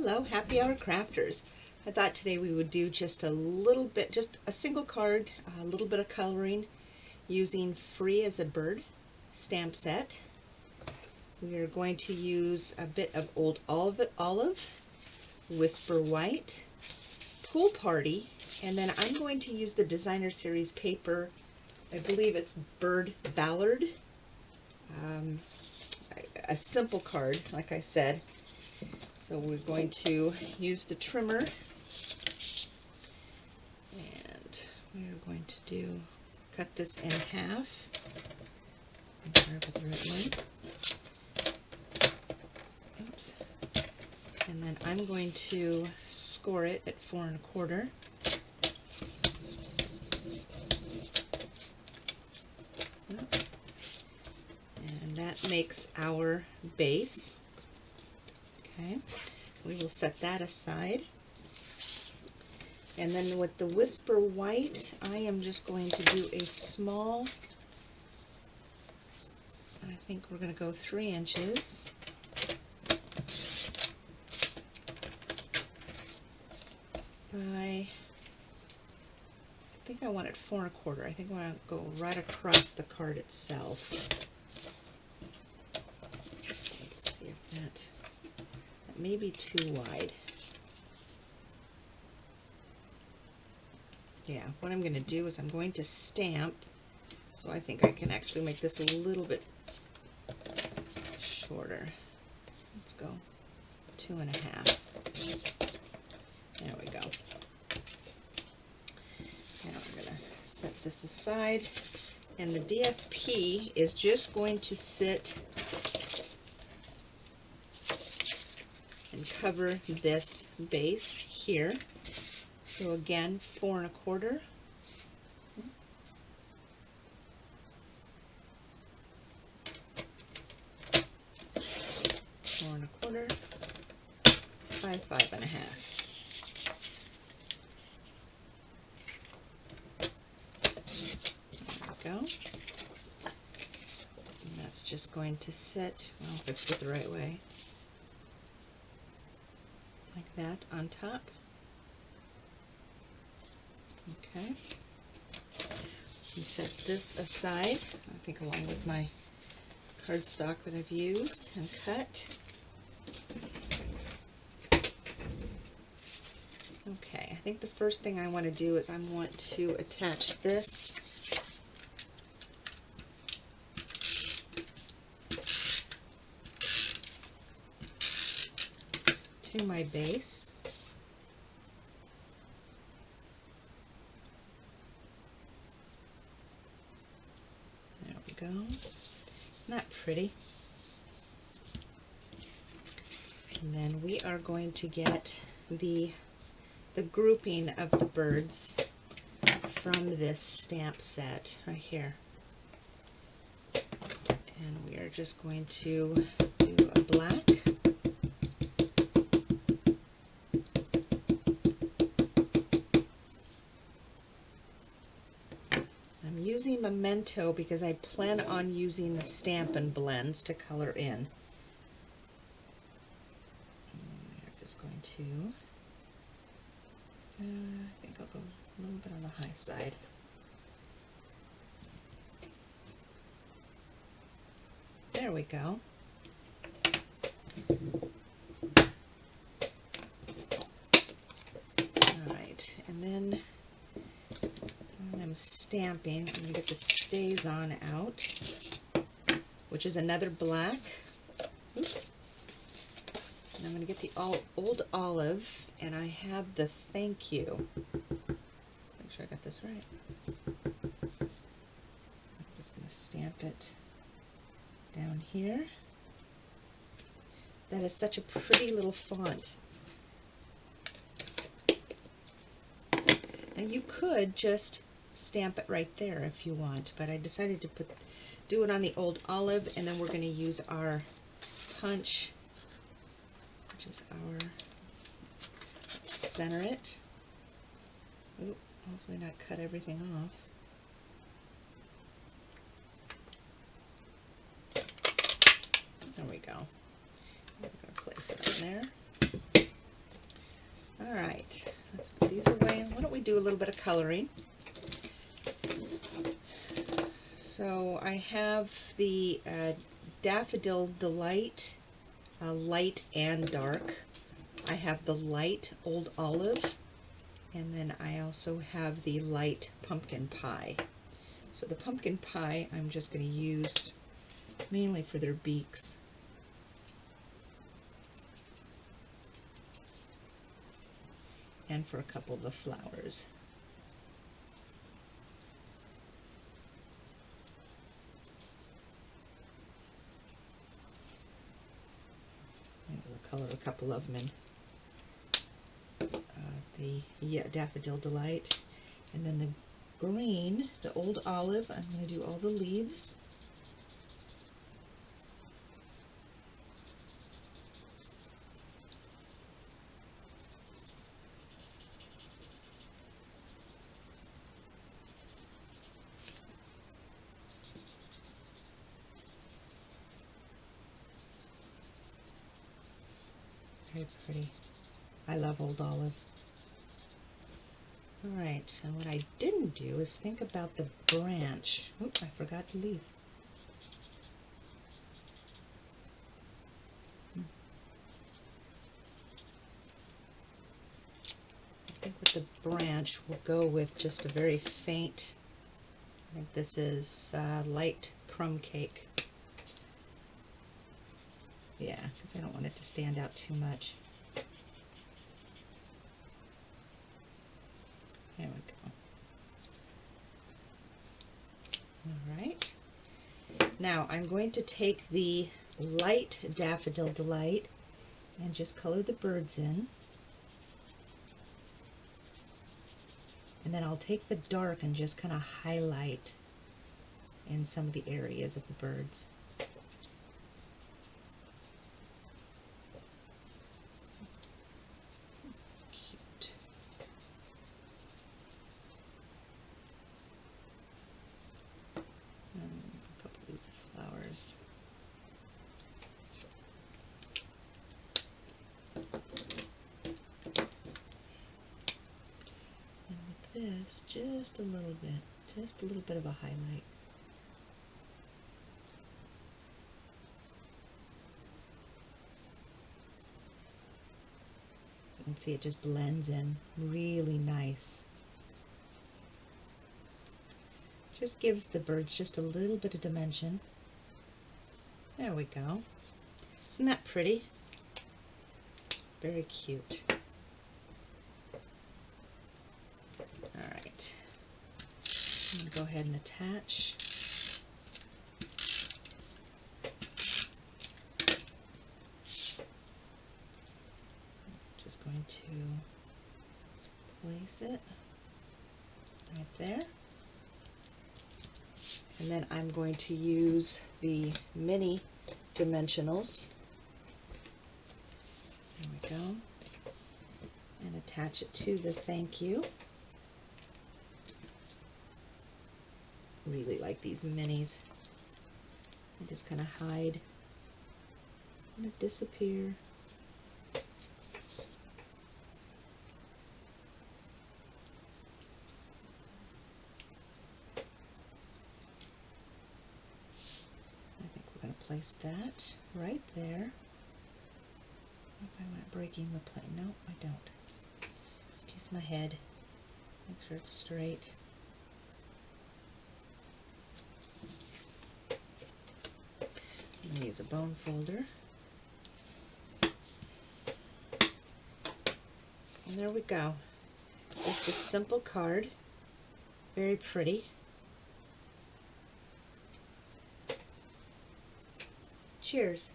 Hello, happy hour crafters. I thought today we would do just a little bit, just a single card, a little bit of coloring using Free as a Bird stamp set. We are going to use a bit of Old Olive, Whisper White, Pool Party, and then I'm going to use the Designer Series paper. I believe it's Ballard. A simple card, like I said. So we're going to use the trimmer, and we're going to cut this in half. Make sure I got the right one. Oops. And then I'm going to score it at 4 1/4. And that makes our base. Okay, we will set that aside. And then with the Whisper White, I am just going to do a small, I think we're going to go 3 inches. I think I want it 4 1/4. I think I want to go right across the card itself. Let's see if that may be too wide. Yeah, what I'm going to do is I'm going to stamp, so I think I can actually make this a little bit shorter. Let's go 2 1/2. There we go. Now we're going to set this aside, and the DSP is just going to sit and cover this base here. So again, 4 1/4. Four and a quarter, 5 1/2. There we go. And that's just going to sit, well, if I put it the right way, like that on top. Okay. And set this aside, I think along with my cardstock that I've used and cut. Okay, I think the first thing I want to do is I want to attach this to my base. There we go. It's not pretty. And then we are going to get the grouping of the birds from this stamp set right here. And we are just going to do a black. I'm using Memento because I plan on using the Stampin' blends to color in. We're just going to I think I'll go a little bit on the high side. There we go. Alright, and then when I'm stamping, I'm going to get the Stays On out, which is another black. Oops. And I'm going to get the Old Olive, and I have the Thank You. Make sure I got this right. I'm just going to stamp it down here. That is such a pretty little font. And you could just stamp it right there if you want, but I decided to do it on the Old Olive, and then we're going to use our punch, which is our, let's center it. Oop, hopefully not cut everything off. There we go. I'm going to place it on there. do a little bit of coloring. So I have the Daffodil Delight, light and dark. I have the light Old Olive, and then I also have the light Pumpkin Pie. So the Pumpkin Pie I'm just going to use mainly for their beaks. And for a couple of the flowers. And we'll color a couple of them in the Daffodil Delight. And then the green, the Old Olive, I'm going to do all the leaves. Very pretty. I love Old Olive. Alright, and what I didn't do is think about the branch. Oops, I forgot to leave. I think with the branch we'll go with just a very faint, I think this is light crumb cake. Yeah, because I don't want it to stand out too much. There we go. Alright. Now I'm going to take the light Daffodil Delight and just color the birds in. And then I'll take the dark and just kind of highlight in some of the areas of the birds. Cute. A couple of these flowers. And with this, just a little bit of a highlight. You can see it just blends in really nice. Just gives the birds just a little bit of dimension. There we go. Isn't that pretty? Very cute. Alright. I'm going to go ahead and attach. Just going to place it right there. And then I'm going to use the mini dimensionals. There we go. And attach it to the thank you. Really like these minis. They just kind of hide and disappear. Place that right there. If I want breaking the plane. No, I don't. Excuse my head. Make sure it's straight. I'm going to use a bone folder. And there we go. Just a simple card. Very pretty. Cheers.